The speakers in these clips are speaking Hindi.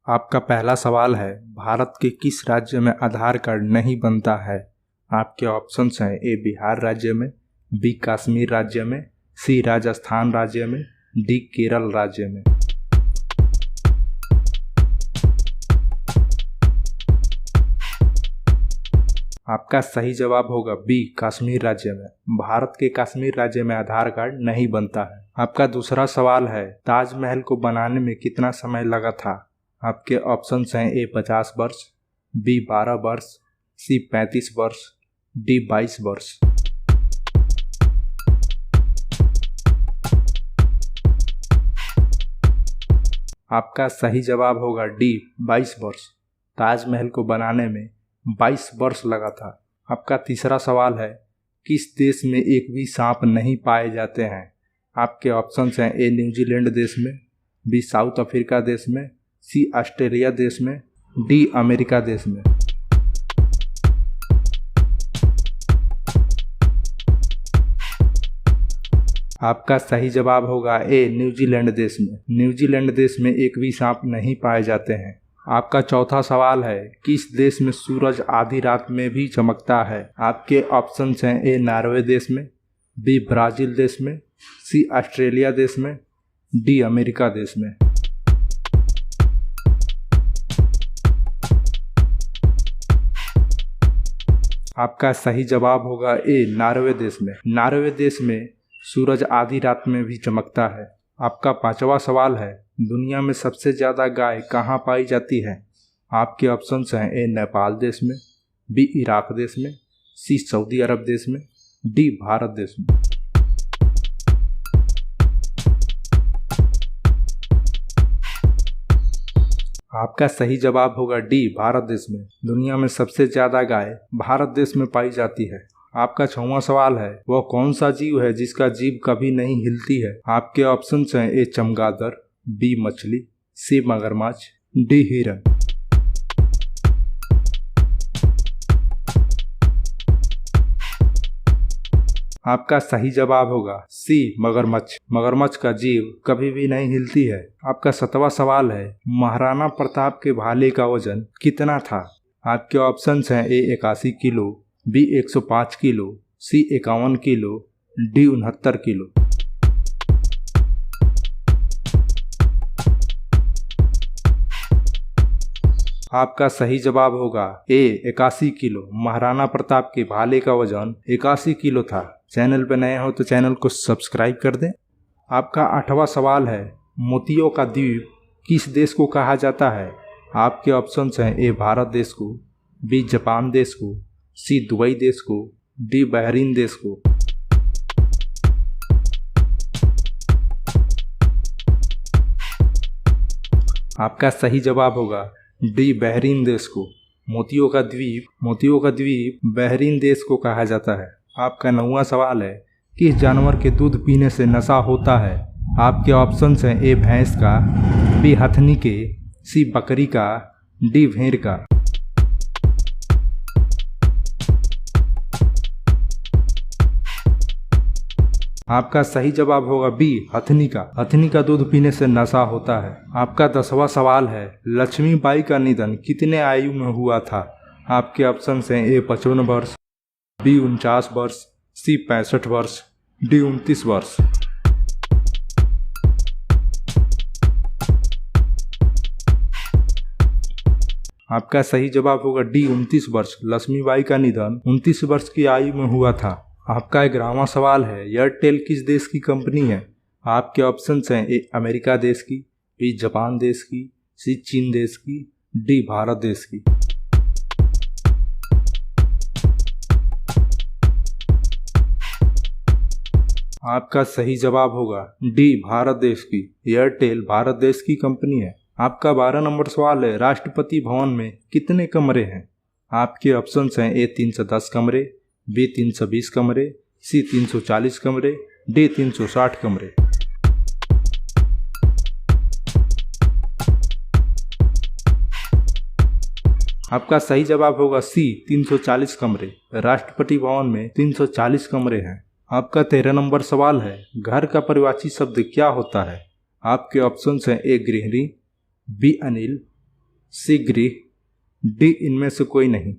आपका पहला सवाल है, भारत के किस राज्य में आधार कार्ड नहीं बनता है। आपके ऑप्शंस हैं ए बिहार राज्य में, बी कश्मीर राज्य में, सी राजस्थान राज्य में, डी केरल राज्य में। आपका सही जवाब होगा बी कश्मीर राज्य में। भारत के कश्मीर राज्य में आधार कार्ड नहीं बनता है। आपका दूसरा सवाल है, ताजमहल को बनाने में कितना समय लगा था। आपके ऑप्शंस हैं ए 50 वर्ष, बी 12 वर्ष, सी 35 वर्ष, डी 22 वर्ष। आपका सही जवाब होगा डी 22 वर्ष। ताजमहल को बनाने में 22 वर्ष लगा था। आपका तीसरा सवाल है, किस देश में एक भी सांप नहीं पाए जाते हैं। आपके ऑप्शंस हैं ए न्यूजीलैंड देश में, बी साउथ अफ्रीका देश में, सी ऑस्ट्रेलिया देश में, डी अमेरिका देश में। आपका सही जवाब होगा ए न्यूजीलैंड देश में। न्यूजीलैंड देश में एक भी सांप नहीं पाए जाते हैं। आपका चौथा सवाल है, किस देश में सूरज आधी रात में भी चमकता है। आपके ऑप्शंस हैं ए नॉर्वे देश में, बी ब्राजील देश में, सी ऑस्ट्रेलिया देश में, डी अमेरिका देश में। आपका सही जवाब होगा ए नॉर्वे देश में। नॉर्वे देश में सूरज आधी रात में भी चमकता है। आपका पांचवा सवाल है, दुनिया में सबसे ज़्यादा गाय कहाँ पाई जाती है। आपके ऑप्शंस हैं ए नेपाल देश में, बी इराक देश में, सी सऊदी अरब देश में, डी भारत देश में। आपका सही जवाब होगा डी भारत देश में। दुनिया में सबसे ज़्यादा गाय भारत देश में पाई जाती है। आपका छठवां सवाल है, वह कौन सा जीव है जिसका जीभ कभी नहीं हिलती है। आपके ऑप्शंस हैं ए चमगादड़, बी मछली, सी मगरमच्छ, डी हिरन। आपका सही जवाब होगा सी मगरमच्छ। मगरमच्छ का जीभ कभी भी नहीं हिलती है। आपका 7वां सवाल है, महाराणा प्रताप के भाले का वजन कितना था। आपके ऑप्शंस हैं ए 81 किलो, बी 105 किलो, सी 51 किलो, डी 69 किलो। आपका सही जवाब होगा ए 81 किलो। महाराणा प्रताप के भाले का वजन 81 किलो था। चैनल पर नए हो तो चैनल को सब्सक्राइब कर दें। आपका 8वां सवाल है, मोतियों का द्वीप किस देश को कहा जाता है। आपके ऑप्शंस हैं ए भारत देश को, बी जापान देश को, सी दुबई देश को, डी बहरीन देश को। आपका सही जवाब होगा डी बहरीन देश को। मोतियों का द्वीप बहरीन देश को कहा जाता है। आपका 9वां सवाल है, किस जानवर के दूध पीने से नशा होता है। आपके ऑप्शंस हैं ए भैंस का, बी हथनी के, सी बकरी का, डी भेड़ का। आपका सही जवाब होगा बी हथनी का। हथनी का दूध पीने से नशा होता है। आपका 10वां सवाल है, लक्ष्मीबाई का निधन कितने आयु में हुआ था। आपके ऑप्शंस हैं ए 55 वर्ष, बी 49 वर्ष, सी 65 वर्ष, डी 29 वर्ष। आपका सही जवाब होगा डी 29 वर्ष। लक्ष्मीबाई का निधन 29 वर्ष की आयु में हुआ था। आपका 11वां सवाल है, एयरटेल किस देश की कंपनी है। आपके ऑप्शंस हैं ए अमेरिका देश की, बी जापान देश की, सी चीन देश की, डी भारत देश की। आपका सही जवाब होगा डी भारत देश की। एयरटेल भारत देश की कंपनी है। आपका 12 नंबर सवाल है, राष्ट्रपति भवन में कितने कमरे हैं। आपके ऑप्शंस हैं ए 310 कमरे, बी 320 कमरे, सी 340 कमरे, डी 360 कमरे। आपका सही जवाब होगा सी 340 कमरे। राष्ट्रपति भवन में 340 कमरे हैं। आपका 13 नंबर सवाल है, घर का परिवाची शब्द क्या होता है। आपके ऑप्शंस हैं ए गृहिणी, बी अनिल, सी गृह, डी इनमें से कोई नहीं।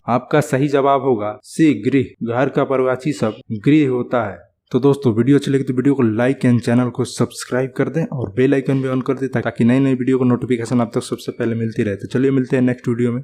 आपका सही जवाब होगा सी गृह। घर का पर्यायवाची शब्द गृह होता है। तो दोस्तों वीडियो अच्छी लगी तो वीडियो को लाइक एंड चैनल को सब्सक्राइब कर दें और बेल आइकन भी ऑन कर दें ताकि नई नई वीडियो को नोटिफिकेशन आप तक सबसे पहले मिलती रहे। तो चलिए मिलते हैं नेक्स्ट वीडियो में।